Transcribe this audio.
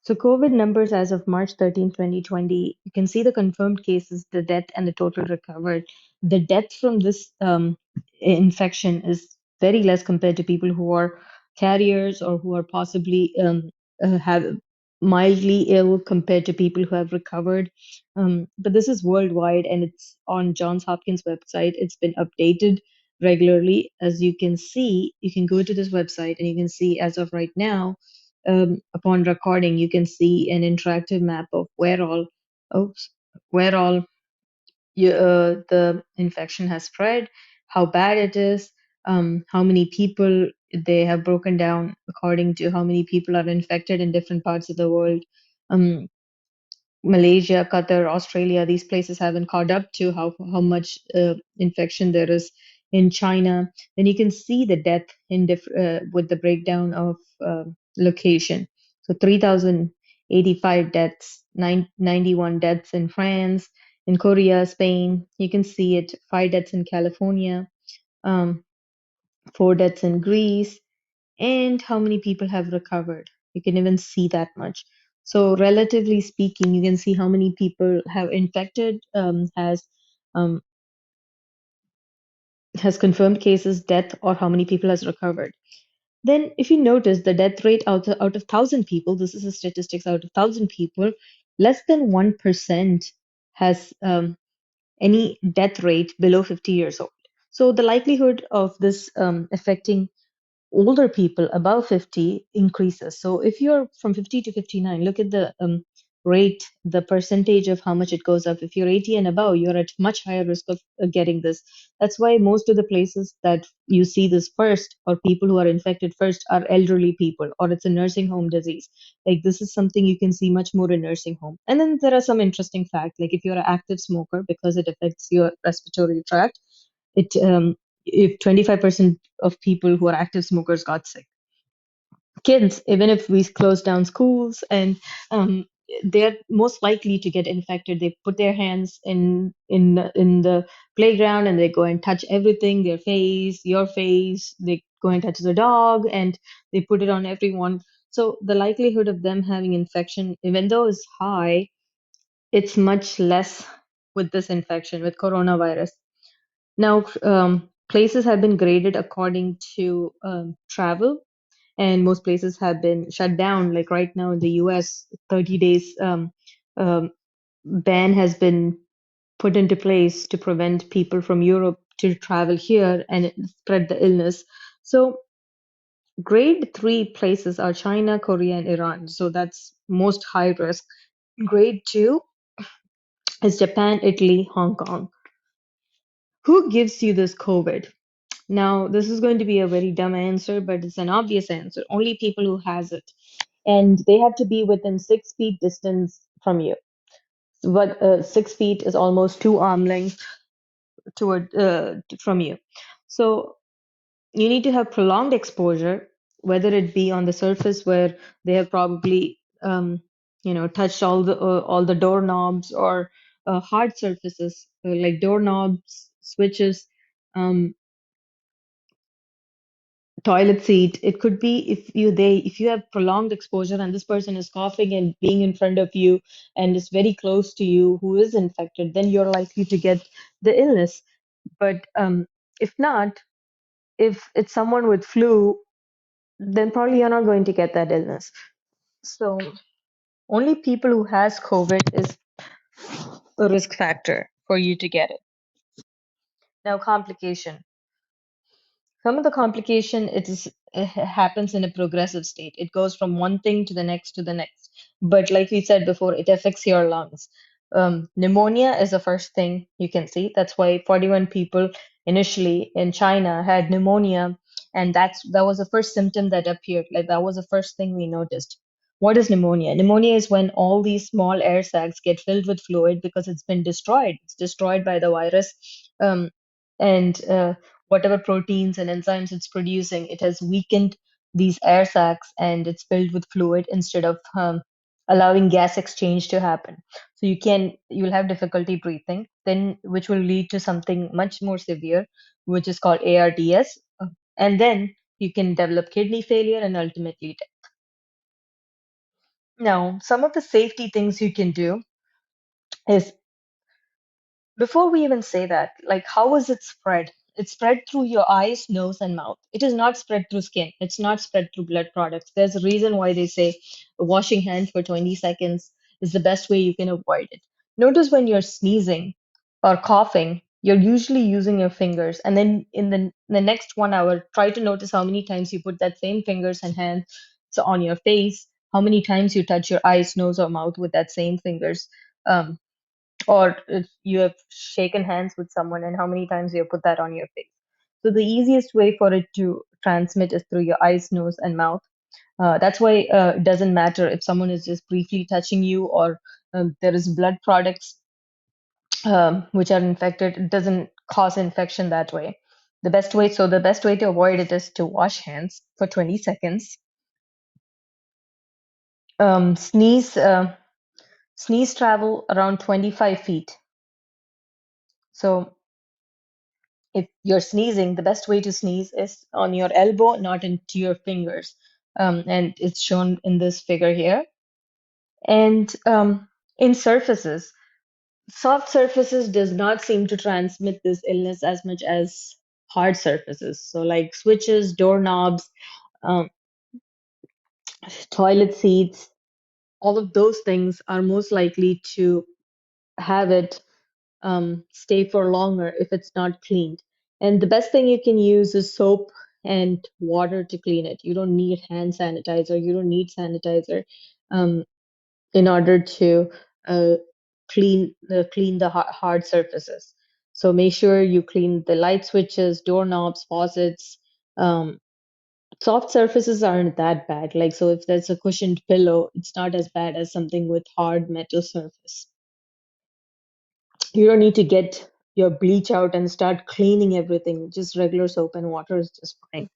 So COVID numbers as of March 13, 2020, you can see the confirmed cases, the death, and the total recovered. The death from this infection is very less compared to people who are carriers or who are possibly have mildly ill compared to people who have recovered. But this is worldwide and it's on Johns Hopkins website. It's been updated regularly. As you can see, you can go to this website and you can see as of right now upon recording, you can see an interactive map of oops, where all the infection has spread, how bad it is, how many people they have broken down according to how many people are infected in different parts of the world. Um, Malaysia, Qatar, Australia, these places haven't caught up to how much infection there is in China. Then you can see the death with the breakdown of location. So 3,085 deaths, 91 deaths in France, in Korea, Spain. You can see it, 5 deaths in California, um, 4 deaths in Greece, and how many people have recovered. You can even see that much. So, relatively speaking, you can see how many people have infected, um, has confirmed cases, death, or how many people has recovered. Then, if you notice the death rate out of 1,000 people, this is the statistics out of 1,000 people, less than 1% has any death rate below 50 years old. So, the likelihood of this affecting older people above 50 increases. So if you're from 50 to 59, look at the rate, the percentage of how much it goes up. If you're 80 and above, you're at much higher risk of getting this. That's why most of the places that you see this first, or people who are infected first, are elderly people, or it's a nursing home disease. Like this is something you can see much more in nursing home. And then there are some interesting facts, like if you're an active smoker, because it affects your respiratory tract, it if 25% of people who are active smokers got sick. Kids, even if we close down schools, and they're most likely to get infected. They put their hands in the playground and they go and touch everything, their face, your face. They go and touch the dog and they put it on everyone. So the likelihood of them having infection, even though is high, it's much less with this infection with coronavirus. Now, places have been graded according to travel, and most places have been shut down. Like right now in the US, 30 days um, ban has been put into place to prevent people from Europe to travel here and spread the illness. So, grade three places are China, Korea, and Iran. So, that's most high risk. Grade two is Japan, Italy, Hong Kong. Who gives you this COVID? Now, this is going to be a very dumb answer, but it's an obvious answer. Only people who has it. And they have to be within 6 feet distance from you. But 6 feet is almost 2 arm length from you. So you need to have prolonged exposure, whether it be on the surface where they have probably touched all the doorknobs, or hard surfaces like doorknobs, switches, um, toilet seat. It could be if you have prolonged exposure and this person is coughing and being in front of you and is very close to you who is infected, then you're likely to get the illness. But if not, if it's someone with flu, then probably you're not going to get that illness. So only people who has COVID is a risk factor for you to get it. Now, complication. Some of the complication, it happens in a progressive state. It goes from one thing to the next to the next. But like we said before, it affects your lungs. Pneumonia is the first thing you can see. That's why 41 people initially in China had pneumonia, and that was the first symptom that appeared. Like that was the first thing we noticed. What is pneumonia? Pneumonia is when all these small air sacs get filled with fluid because it's been destroyed. It's destroyed by the virus. And whatever proteins and enzymes it's producing, it has weakened these air sacs and it's filled with fluid instead of allowing gas exchange to happen. So you'll have difficulty breathing, then which will lead to something much more severe, which is called ARDS, and then you can develop kidney failure and ultimately death. Now, some of the safety things you can do is, before we even say that, like, how is it spread? It's spread through your eyes, nose, and mouth. It is not spread through skin. It's not spread through blood products. There's a reason why they say washing hands for 20 seconds is the best way you can avoid it. Notice when you're sneezing or coughing, you're usually using your fingers. And then in the next 1 hour, try to notice how many times you put that same fingers and hands on your face, how many times you touch your eyes, nose, or mouth with that same fingers. Um, or if you have shaken hands with someone and how many times you have put that on your face. So the easiest way for it to transmit is through your eyes, nose, and mouth. That's why it doesn't matter if someone is just briefly touching you or there is blood products which are infected. It doesn't cause infection that way. The best way to avoid it is to wash hands for 20 seconds. Um, sneeze, uh, sneeze travel around 25 feet. So if you're sneezing, the best way to sneeze is on your elbow, not into your fingers. And it's shown in this figure here. And in surfaces, soft surfaces does not seem to transmit this illness as much as hard surfaces. So like switches, doorknobs, um, toilet seats, all of those things are most likely to have it stay for longer if it's not cleaned. And the best thing you can use is soap and water to clean it. You don't need hand sanitizer. You don't need sanitizer um, in order to uh, clean the hard surfaces. So make sure you clean the light switches, doorknobs, faucets. Um, Soft surfaces aren't that bad. Like, so if there's a cushioned pillow, it's not as bad as something with hard metal surface. You don't need to get your bleach out and start cleaning everything. Just regular soap and water is just fine.